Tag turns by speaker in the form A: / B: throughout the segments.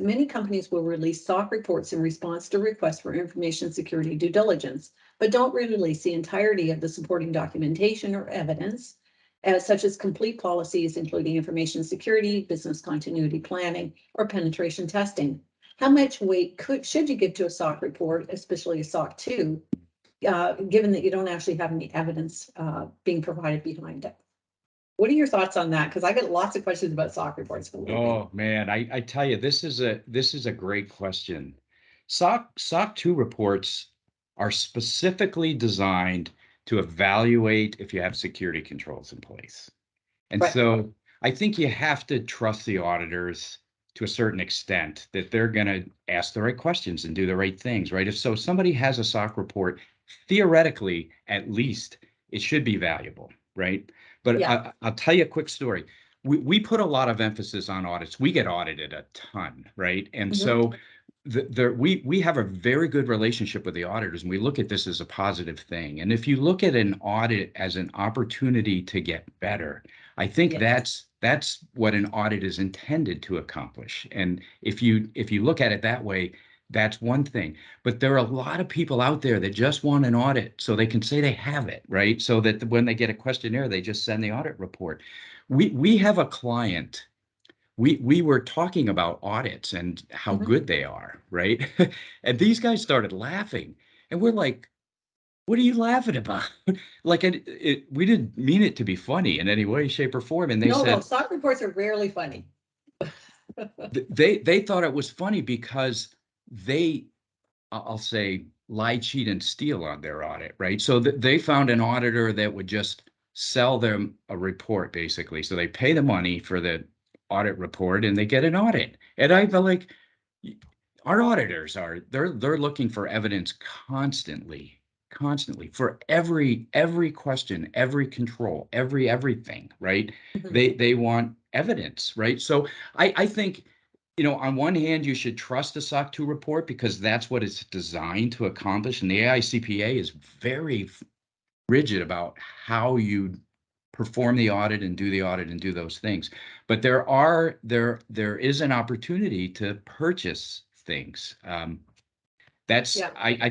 A: many companies will release SOC reports in response to requests for information security due diligence, but don't release the entirety of the supporting documentation or evidence, such as complete policies, including information security, business continuity planning, or penetration testing. How much weight should you give to a SOC report, especially a SOC 2, given that you don't actually have any evidence being provided behind it? What are your thoughts on that? Because I get lots of questions about SOC reports.
B: Oh man, I tell you, this is a great question. SOC 2 reports are specifically designed to evaluate if you have security controls in place. And
A: Right.
B: so I think you have to trust the auditors to a certain extent that they're going to ask the right questions and do the right things, right? If somebody has a SOC report, theoretically, at least it should be valuable, right? But
A: Yeah.
B: I'll tell you a quick story. We put a lot of emphasis on audits. We get audited a ton, right? And so we have a very good relationship with the auditors, and we look at this as a positive thing. And if you look at an audit as an opportunity to get better, I think
A: Yes.
B: that's what an audit is intended to accomplish. And if you look at it that way, that's one thing. But there are a lot of people out there that just want an audit so they can say they have it, right? So that when they get a questionnaire, they just send the audit report. We have a client. We were talking about audits and how good they are, right? And these guys started laughing, and we're like, "What are you laughing about?" Like, we didn't mean it to be funny in any way, shape, or form. And they
A: No,
B: said
A: SOC reports are rarely funny.
B: they thought it was funny because they, I'll say, lie, cheat, and steal on their audit, right? So they found an auditor that would just sell them a report, basically. So they pay the money for the audit report and they get an audit. And I felt like our auditors they're looking for evidence constantly for every question, every control, everything, right? They want evidence, right? So I think, on one hand, you should trust a SOC 2 report because that's what it's designed to accomplish. And the AICPA is very rigid about how you perform the audit and do the audit and do those things. But there is an opportunity to purchase things. I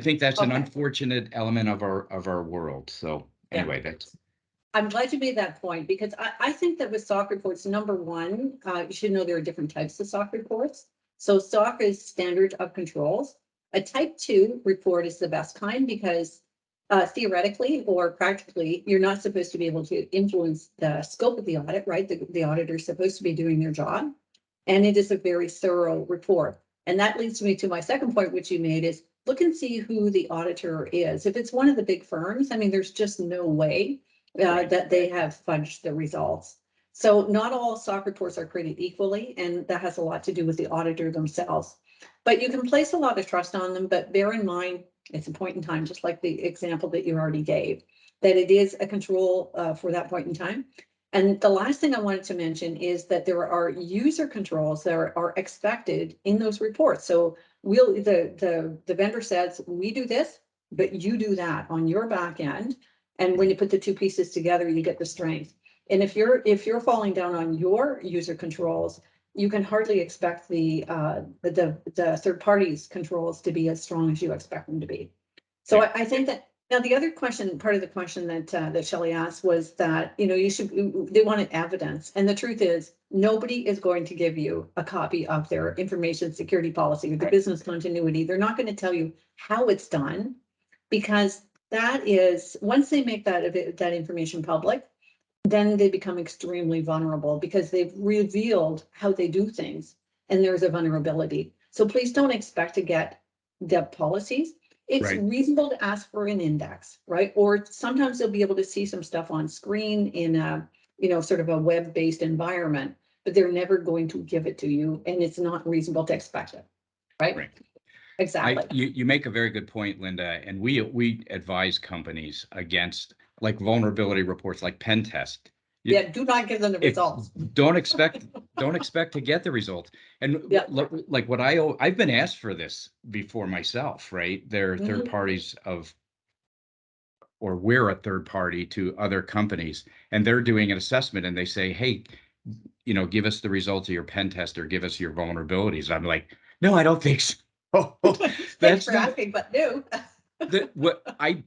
B: think that's an unfortunate element of our world. So anyway,
A: I'm glad you made that point because I think that with SOC reports, number one, you should know there are different types of SOC reports. So SOC is standard of controls. A type 2 report is the best kind because theoretically or practically, you're not supposed to be able to influence the scope of the audit, right? The auditor is supposed to be doing their job. And it is a very thorough report. And that leads me to my second point, which you made is look and see who the auditor is. If it's one of the big firms, I mean, there's just no way that they have fudged the results. So not all SOC reports are created equally, and that has a lot to do with the auditor themselves. But you can place a lot of trust on them, but bear in mind, it's a point in time, just like the example that you already gave, that it is a control for that point in time. And the last thing I wanted to mention is that there are user controls that are expected in those reports. So the vendor says, we do this, but you do that on your back end. And when you put the two pieces together, you get the strength. And if you're falling down on your user controls, you can hardly expect the third party's controls to be as strong as you expect them to be. So I think that now the other question, part of the question that Shelley asked was that, they wanted evidence. And the truth is nobody is going to give you a copy of their information security policy or the business continuity. They're not going to tell you how it's done, because that is, once they make that information public, then they become extremely vulnerable because they've revealed how they do things and there's a vulnerability. So please don't expect to get the policies. It's reasonable to ask for an index, right? Or sometimes they'll be able to see some stuff on screen in a, sort of a web-based environment, but they're never going to give it to you. And it's not reasonable to expect it, right? Exactly.
B: You make a very good point, Linda. And we advise companies against like vulnerability reports, like pen test.
A: Do not give them the results.
B: Don't expect to get the results. And like what I've been asked for this before myself, right? They're third parties or we're a third party to other companies, and they're doing an assessment and they say, hey, you know, give us the results of your pen test or give us your vulnerabilities. I'm like, no, I don't think so.
A: Thanks
B: That's
A: for
B: not
A: asking, but no.
B: what I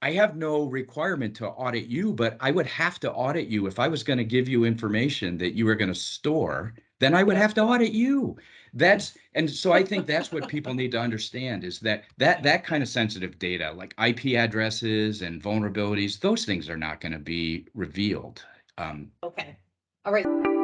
B: have no requirement to audit you, but I would have to audit you if I was going to give you information that you were going to store, then I would
A: Yeah.
B: have to audit you. And so I think that's what people need to understand is that kind of sensitive data, like IP addresses and vulnerabilities, those things are not going to be revealed.
A: Okay. All right.